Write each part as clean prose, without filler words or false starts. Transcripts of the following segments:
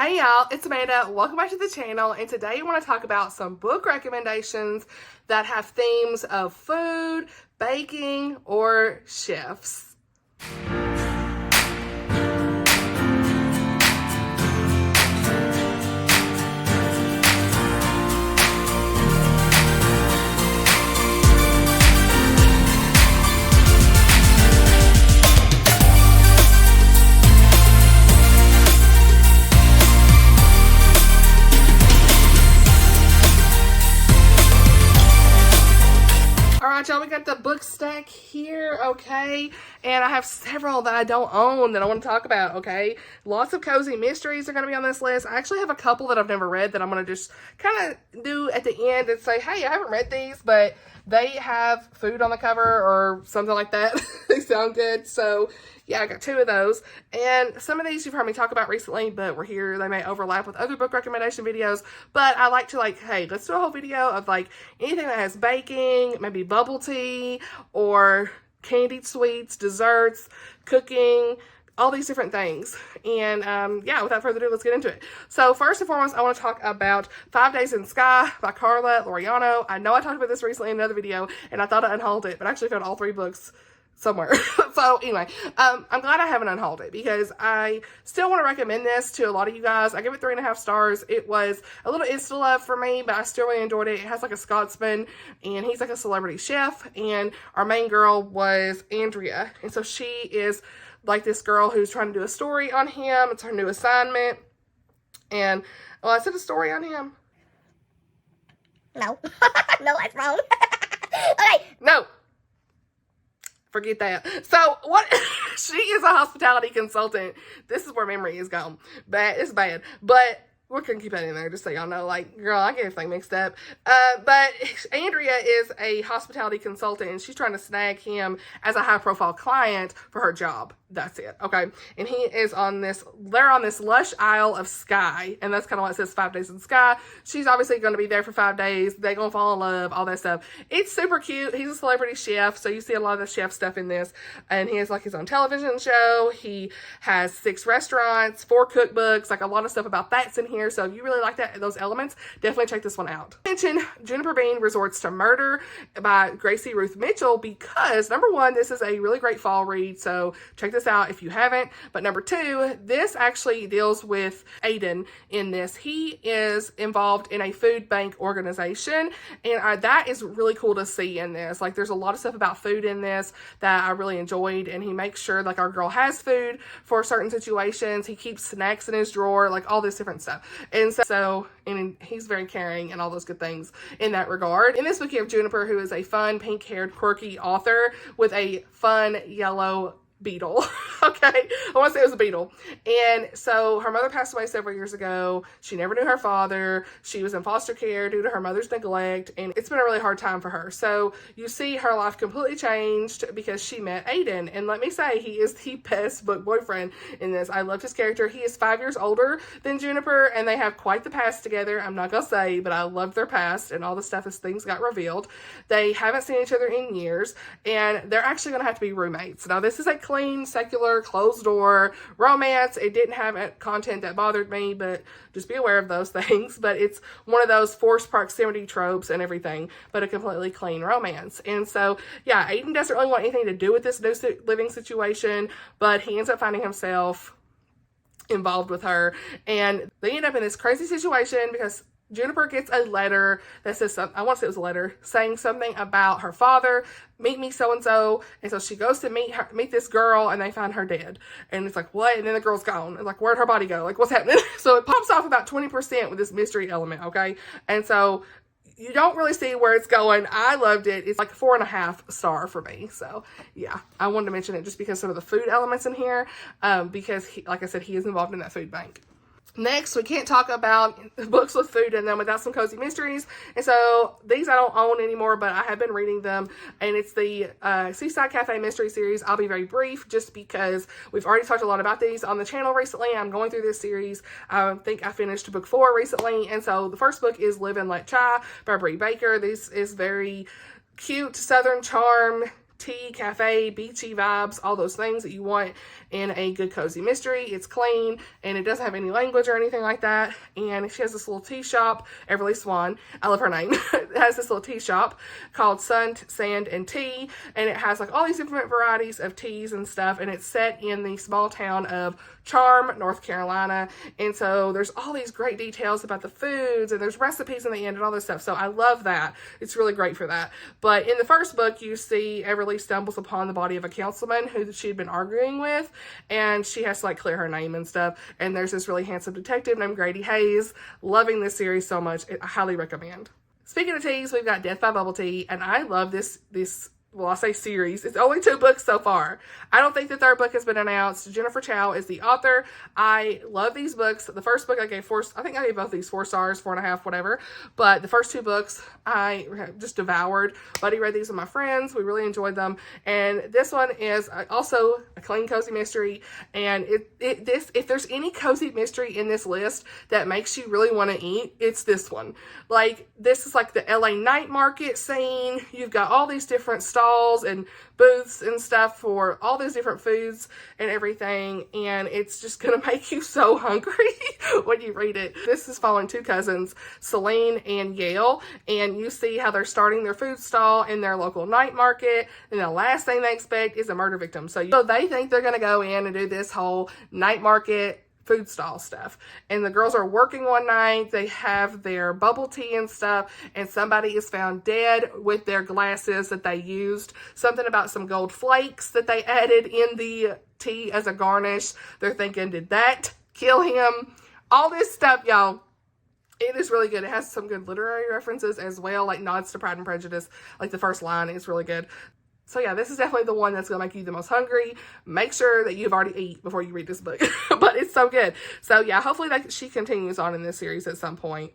Hey y'all, it's Amanda. Welcome back to the channel, and today I want to talk about some book recommendations that have themes of food, baking, or chefs. Alright y'all, we got the book stack here, okay? And I have several that I don't own that I want to talk about, okay? Lots of cozy mysteries are going to be on this list. I actually have a couple that I've never read that I'm going to just kind of do at the end and say, hey, I haven't read these, but they have food on the cover or something like that. They sound good. So yeah, I got two of those. And some of these you've heard me talk about recently, but we're here. They may overlap with other book recommendation videos. But I like to hey, let's do a whole video of anything that has baking, maybe bubble tea, or candied sweets, desserts, cooking, all these different things. And yeah, without further ado, let's get into it. So first and foremost, I want to talk about 5 Days in Skye by Carla, Laureano. I know I talked about this recently in another video, and I thought I unhauled it, but I actually found all 3 books somewhere. So anyway, I'm glad I haven't unhauled it because I still want to recommend this to a lot of you guys. I give it 3.5 stars. It was a little insta love for me, but I still really enjoyed it. It has a Scotsman, and he's a celebrity chef, and our main girl was Andrea, and so she is this girl who's trying to do a story on him. It's her new assignment, and well, I said a story on him. No. No, that's wrong. Okay. No. Forget that. So what? She is a hospitality consultant. This is where memory is gone. Bad. It's bad. But we're gonna keep that in there just so y'all know. Girl, I get everything mixed up. But Andrea is a hospitality consultant, and she's trying to snag him as a high-profile client for her job. That's it, okay? And he is on this, they're on this lush isle of Skye, and that's kind of what it says, 5 Days in Skye. She's obviously going to be there for 5 days. They're going to fall in love, all that stuff. It's super cute. He's a celebrity chef, so you see a lot of the chef stuff in this. And he has his own television show. He has 6 restaurants, 4 cookbooks, a lot of stuff about that's in here. So if you really like those elements, definitely check this one out. Mention Juniper Bean Resorts to Murder by Gracie Ruth Mitchell because, number one, this is a really great fall read, so check this out if you haven't. But number 2, this actually deals with Aiden in this. He is involved in a food bank organization, and that is really cool to see in this. There's a lot of stuff about food in this that I really enjoyed, and he makes sure our girl has food for certain situations. He keeps snacks in his drawer, all this different stuff. And so he's very caring and all those good things in that regard. In this book, you have Juniper, who is a fun, pink-haired, quirky author with a fun yellow beetle. Okay, I want to say it was a beetle. And so her mother passed away several years ago. She never knew her father. She was in foster care due to her mother's neglect, and it's been a really hard time for her. So you see her life completely changed because she met Aiden, and let me say, he is the best book boyfriend in this. I loved his character. He is 5 years older than Juniper, and they have quite the past together. I'm not gonna say, but I loved their past and all the stuff as things got revealed. They haven't seen each other in years, and they're actually gonna have to be roommates. Now, this is a clean, secular, closed door romance. It didn't have content that bothered me, but just be aware of those things. But it's one of those forced proximity tropes and everything, but a completely clean romance. And so, yeah, Aiden doesn't really want anything to do with this new living situation, but he ends up finding himself involved with her, and they end up in this crazy situation because Juniper gets a letter that says something, I want to say it was a letter, saying something about her father, meet me so-and-so, and so she goes to meet this girl, and they find her dead. And it's what? And then the girl's gone. It's where'd her body go? What's happening? So it pops off about 20% with this mystery element, okay? And so you don't really see where it's going. I loved it. It's 4.5 star for me. So yeah, I wanted to mention it just because some of the food elements in here, because he, like I said, he is involved in that food bank. Next, we can't talk about books with food in them without some cozy mysteries. And so these I don't own anymore, but I have been reading them. And it's the Seaside Cafe Mystery Series. I'll be very brief just because we've already talked a lot about these on the channel recently. I'm going through this series. I think I finished book 4 recently. And so the first book is Live and Let Chow by Bree Baker. This is very cute, Southern charm, tea, cafe, beachy vibes, all those things that you want in a good cozy mystery. It's clean, and it doesn't have any language or anything like that. And she has this little tea shop, Everly Swan, I love her name. It has this little tea shop called Sun, Sand, and Tea, and it has like all these different varieties of teas and stuff, and it's set in the small town of Charm, North Carolina. And so there's all these great details about the foods, and there's recipes in the end and all this stuff. So I love that. It's really great for that. But in the first book, you see Everly stumbles upon the body of a councilman who she'd been arguing with, and she has to like clear her name and stuff. And there's this really handsome detective named Grady Hayes. Loving this series so much. I highly recommend. Speaking of teas, we've got Death by Bubble Tea, and I love this well, I say series. It's only 2 books so far. I don't think the 3rd book has been announced. Jennifer Chow is the author. I love these books. The first book I gave 4, I think I gave both these 4 stars, 4.5, whatever. But the first 2 books I just devoured. Buddy read these with my friends. We really enjoyed them. And this one is also a clean, cozy mystery. And if there's any cozy mystery in this list that makes you really want to eat, it's this one. Like, this is like the LA night market scene. You've got all these different stalls and booths and stuff for all these different foods and everything, and it's just gonna make you so hungry when you read it. This is following 2 cousins, Celine and Yale, and you see how they're starting their food stall in their local night market, and the last thing they expect is a murder victim. So they think they're gonna go in and do this whole night market food stall stuff, and the girls are working one night. They have their bubble tea and stuff, and somebody is found dead with their glasses that they used. Something about some gold flakes that they added in the tea as a garnish. They're thinking, did that kill him? All this stuff, y'all. It is really good. It has some good literary references as well, like nods to Pride and Prejudice. Like the first line is really good. So yeah, this is definitely the one that's going to make you the most hungry. Make sure that you've already eaten before you read this book. But it's so good. So yeah, hopefully she continues on in this series at some point.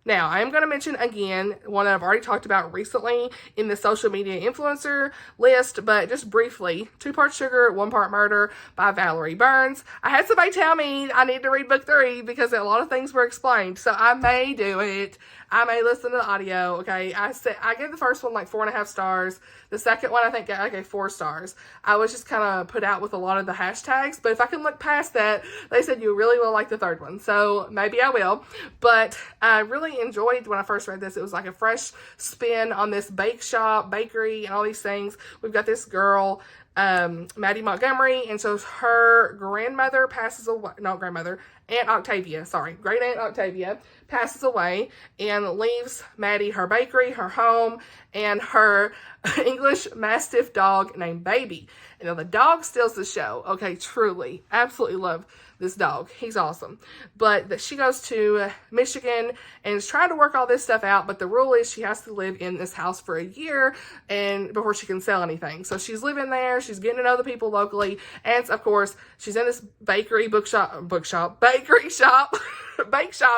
Now, I am going to mention again one that I've already talked about recently in the social media influencer list, but just briefly, 2 Parts Sugar, 1 Part Murder by Valerie Burns. I had somebody tell me I need to read book 3 because a lot of things were explained, so I may do it. I may listen to the audio, okay? I gave the first one like 4.5 stars. The second one, I think I gave 4 stars. I was just kind of put out with a lot of the hashtags, but if I can look past that, they said you really will like the 3rd one, so maybe I will. But I really enjoyed when I first read this. It was like a fresh spin on this bakery, and all these things. We've got this girl, Maddie Montgomery, and so her grandmother passes away, not grandmother, Aunt Octavia, sorry, great Aunt Octavia passes away and leaves Maddie her bakery, her home, and her English Mastiff dog named Baby. And now the dog steals the show. Okay, truly, absolutely love this dog. He's awesome. But she goes to Michigan and is trying to work all this stuff out, but the rule is she has to live in this house for a year and before she can sell anything. So she's living there, she's getting to know the people locally, and of course, she's in this bakery shop, bake shop.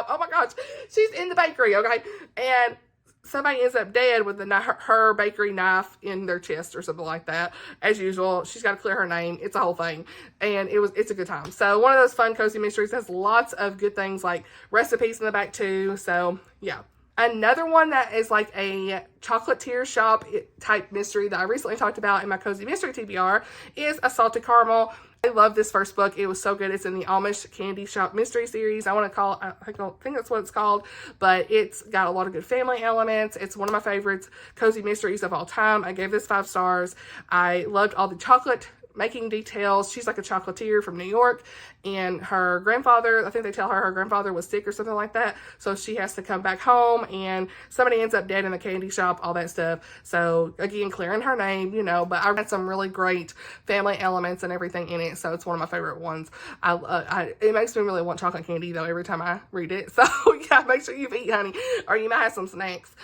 Oh my gosh, she's in the bakery, okay? And somebody ends up dead with her bakery knife in their chest or something like that. As usual, she's got to clear her name. It's a whole thing. And it's a good time. So one of those fun, cozy mysteries. Has lots of good things like recipes in the back too. So yeah. Another one that is like a chocolatier shop type mystery that I recently talked about in my Cozy Mystery TBR is a Salted Caramel. I love this first book. It was so good. It's in the Amish Candy Shop Mystery Series. I think that's what it's called, but it's got a lot of good family elements. It's one of my favorites, cozy mysteries of all time. I gave this 5 stars. I loved all the chocolate making details. She's like a chocolatier from New York, and her grandfather, I think they tell her grandfather was sick or something like that, so she has to come back home, and somebody ends up dead in the candy shop, all that stuff. So again, clearing her name, but I read some really great family elements and everything in it, so it's one of my favorite ones. It makes me really want chocolate candy though every time I read it. So yeah, make sure you eat, honey, or you might have some snacks.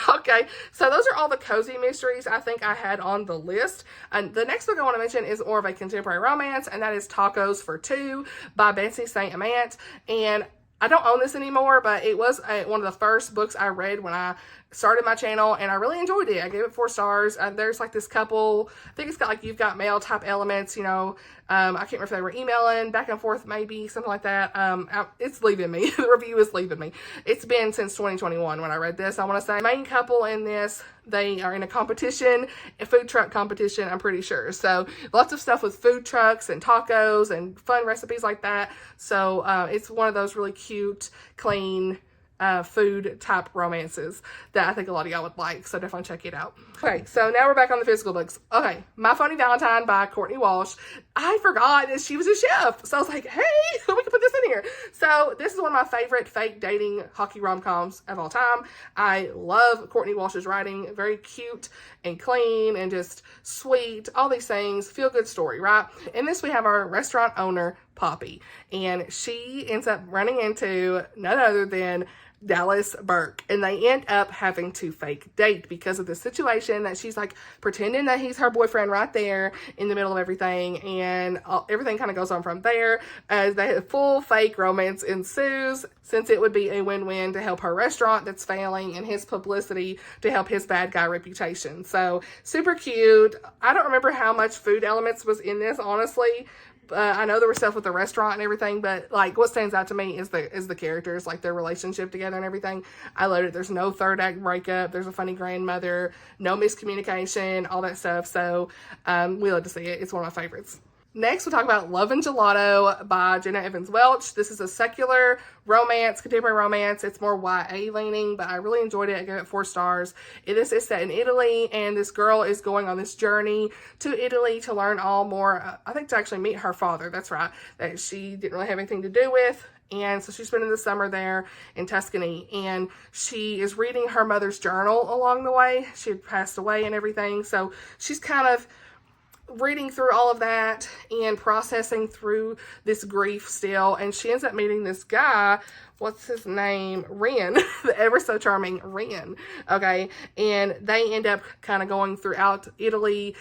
Okay, so those are all the cozy mysteries I think I had on the list. And the next book I want to mention is more of a contemporary romance, and that is Tacos for Two by Betsy St. Amant. And I don't own this anymore, but it was one of the first books I read when I started my channel, and I really enjoyed it. I gave it 4 stars. There's like this couple, I think it's got like You've Got Mail type elements, I can't remember if they were emailing back and forth, maybe something like that. It's leaving me. The review is leaving me. It's been since 2021 when I read this. I want to say main couple in this, they are in a competition, a food truck competition, I'm pretty sure. So lots of stuff with food trucks and tacos and fun recipes like that. So it's one of those really cute, clean, food type romances that I think a lot of y'all would like, so definitely check it out. Okay, so now we're back on the physical books. Okay, My Phony Valentine by Courtney Walsh. I forgot that she was a chef, so I was like, hey, we can put this in here. So this is one of my favorite fake dating hockey rom-coms of all time. I love Courtney Walsh's writing, very cute and clean and just sweet, all these things, feel good story, right? In this we have our restaurant owner, Poppy, and she ends up running into none other than Dallas Burke, and they end up having to fake date because of the situation that she's like pretending that he's her boyfriend right there in the middle of everything, and everything kind of goes on from there as the full fake romance ensues, since it would be a win-win to help her restaurant that's failing and his publicity to help his bad guy reputation. So super cute. I don't remember how much food elements was in this, honestly. I know there was stuff with the restaurant and everything, but like what stands out to me is the characters, like their relationship together and everything. I love it. There's no third act breakup. There's a funny grandmother, no miscommunication, all that stuff. So we love to see it. It's one of my favorites. Next, we'll talk about Love and Gelato by Jenna Evans Welch. This is a secular romance, contemporary romance. It's more YA leaning, but I really enjoyed it. I gave it 4 stars. This is set in Italy, and this girl is going on this journey to Italy to learn all more, I think to actually meet her father. That's right, that she didn't really have anything to do with. And so she's spending the summer there in Tuscany, and she is reading her mother's journal along the way. She had passed away and everything, so she's kind of reading through all of that and processing through this grief still, and she ends up meeting this guy, what's his name, Ren, the ever so charming Ren, okay, and they end up kind of going throughout Italy,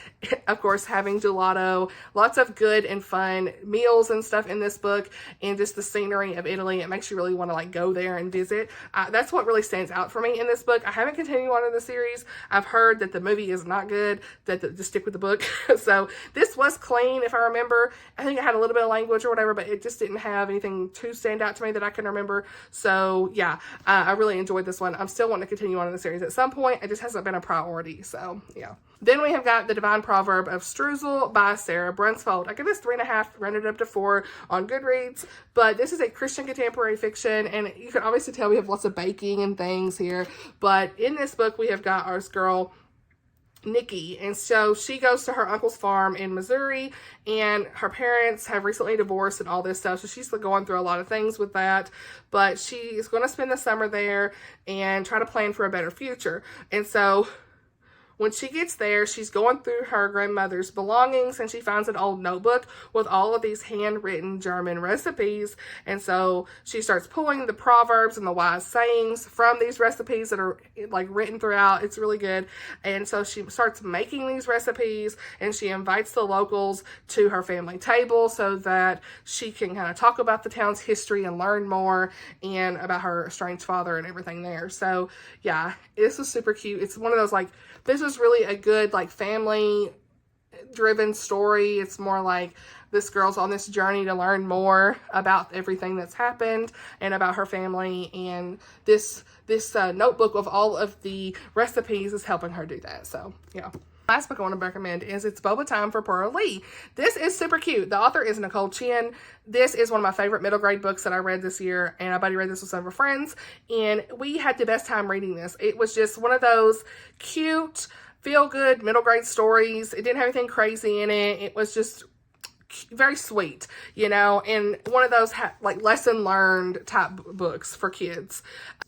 of course having gelato, lots of good and fun meals and stuff in this book, and just the scenery of Italy. It makes you really want to like go there and visit. That's what really stands out for me in this book. I haven't continued on in the series. I've heard that the movie is not good, to stick with the book. So this was clean, if I remember. I think it had a little bit of language or whatever, but it just didn't have anything too stand out to me that I can remember. So yeah, I really enjoyed this one. I'm still wanting to continue on in the series at some point. It just hasn't been a priority. So yeah. Then we have got The Divine Proverb of Streusel by Sara Brunsvold. I give this 3.5, rounded up to 4 on Goodreads, but this is a Christian contemporary fiction, and you can obviously tell we have lots of baking and things here, but in this book we have got our girl Nikki, and so she goes to her uncle's farm in Missouri, and her parents have recently divorced and all this stuff, so she's going through a lot of things with that, but she is going to spend the summer there and try to plan for a better future. And so when she gets there, she's going through her grandmother's belongings, and she finds an old notebook with all of these handwritten German recipes. And so she starts pulling the proverbs and the wise sayings from these recipes that are like written throughout. It's really good. And so she starts making these recipes, and she invites the locals to her family table so that she can kind of talk about the town's history and learn more and about her estranged father and everything there. So yeah, this was super cute. It's one of those like, this was really a good like family driven story. It's more like this girl's on this journey to learn more about everything that's happened and about her family, and this notebook of all of the recipes is helping her do that. So yeah. Last book I want to recommend is It's Boba Time for Pearl Lee. This is super cute. The author is Nicole Chen. This is one of my favorite middle grade books that I read this year, and I've already read this with several friends, and we had the best time reading this. It was just one of those cute, feel-good middle grade stories. It didn't have anything crazy in it. It was just very sweet, you know, and one of those like lesson learned type books for kids.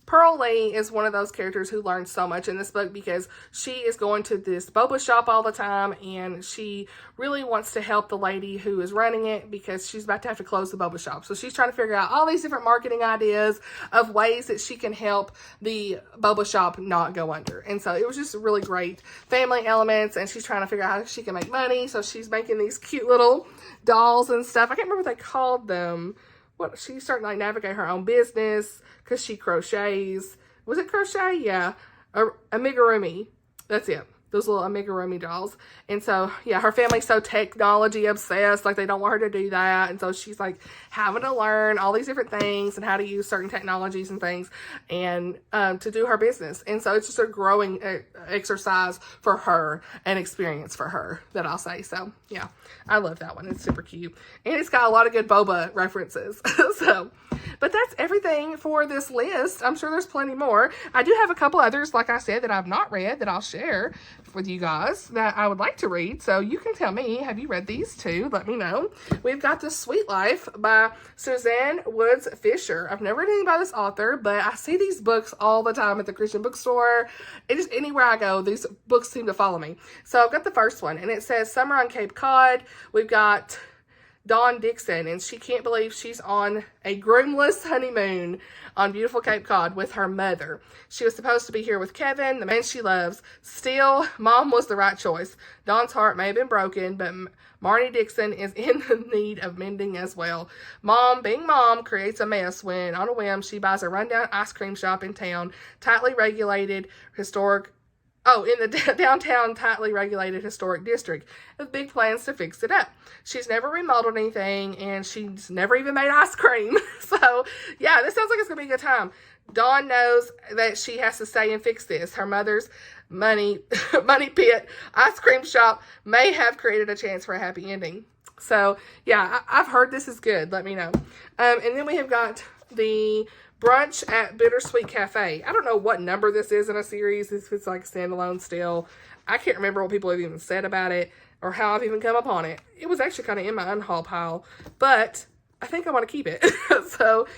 Pearl Lee is one of those characters who learns so much in this book because she is going to this boba shop all the time, and she really wants to help the lady who is running it because she's about to have to close the boba shop. So she's trying to figure out all these different marketing ideas of ways that she can help the boba shop not go under. And so it was just really great family elements, and she's trying to figure out how she can make money. So she's making these cute little dolls and stuff. I can't remember what they called them. What, she's starting to like navigate her own business because she crochets. Was it crochet? Yeah. Amigurumi. That's it. those little amigurumi dolls. And so, yeah, her family's so technology obsessed. Like, they don't want her to do that. And so she's, like, having to learn all these different things and how to use certain technologies and things and to do her business. And so it's just a growing exercise for her and experience for her, that I'll say. So, yeah, I love that one. It's super cute. And it's got a lot of good Boba references. So, but that's everything for this list. I'm sure there's plenty more. I do have a couple others, like I said, that I've not read that I'll share with you guys that I would like to read. So you can tell me, have you read these too? Let me know. We've got The Sweet Life by Suzanne Woods Fisher. I've never read anything by this author, but I see these books all the time at the Christian bookstore. It just, anywhere I go, these books seem to follow me. So I've got the first one, and it says Summer on Cape Cod. We've got Dawn Dixon, and she can't believe she's on a groomeless honeymoon on beautiful Cape Cod with her mother. She was supposed to be here with Kevin, the man she loves. Still, Mom was the right choice. Dawn's heart may have been broken, but Marnie Dixon is in the need of mending as well. Mom, being Mom, creates a mess when, on a whim, she buys a rundown ice cream shop in town, tightly regulated, historic. Oh, in the downtown, tightly regulated historic district, with big plans to fix it up. She's never remodeled anything, and she's never even made ice cream. So, yeah, this sounds like it's going to be a good time. Dawn knows that she has to stay and fix this. Her mother's money pit ice cream shop may have created a chance for a happy ending. So, yeah, I've heard this is good. Let me know. And then we have got the Brunch at Bittersweet Cafe. I don't know what number this is in a series. If it's like standalone still. I can't remember what people have even said about it or how I've even come upon it. It was actually kind of in my unhaul pile, but I think I want to keep it. So,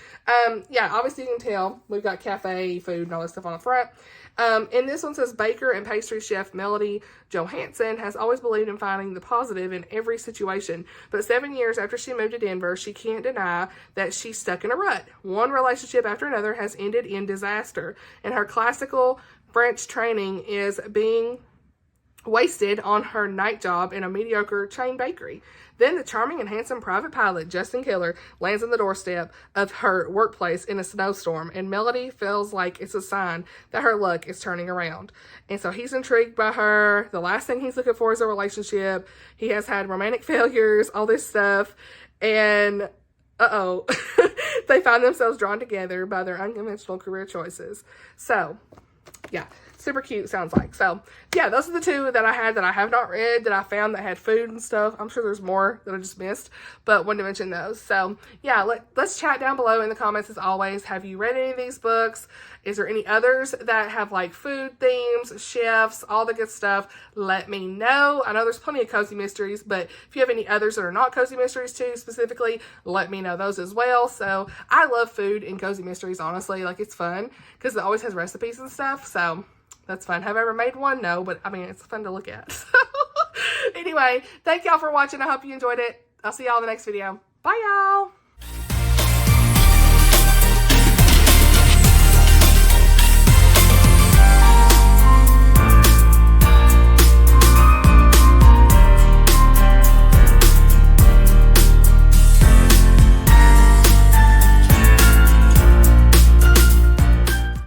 yeah, obviously you can tell we've got cafe, food, and all this stuff on the front. And this one says, baker and pastry chef Melody Johansson has always believed in finding the positive in every situation. But 7 years after she moved to Denver, she can't deny that she's stuck in a rut. One relationship after another has ended in disaster, and her classical French training is being wasted on her night job in a mediocre chain bakery. Then the charming and handsome private pilot, Justin Killer, lands on the doorstep of her workplace in a snowstorm, and Melody feels like it's a sign that her luck is turning around. And so he's intrigued by her. The last thing he's looking for is a relationship. He has had romantic failures, all this stuff, and they find themselves drawn together by their unconventional career choices. So, yeah. Super cute, sounds like. So, yeah, those are the two that I had that I have not read, that I found that had food and stuff. I'm sure there's more that I just missed, but wanted to mention those. So, yeah, let's chat down below in the comments as always. Have you read any of these books? Is there any others that have, like, food themes, chefs, all the good stuff? Let me know. I know there's plenty of cozy mysteries, but if you have any others that are not cozy mysteries too, specifically, let me know those as well. So, I love food and cozy mysteries, honestly. Like, it's fun because it always has recipes and stuff, so that's fun. Have I ever made one? No, but I mean, it's fun to look at. Anyway, thank y'all for watching. I hope you enjoyed it. I'll see y'all in the next video. Bye, y'all.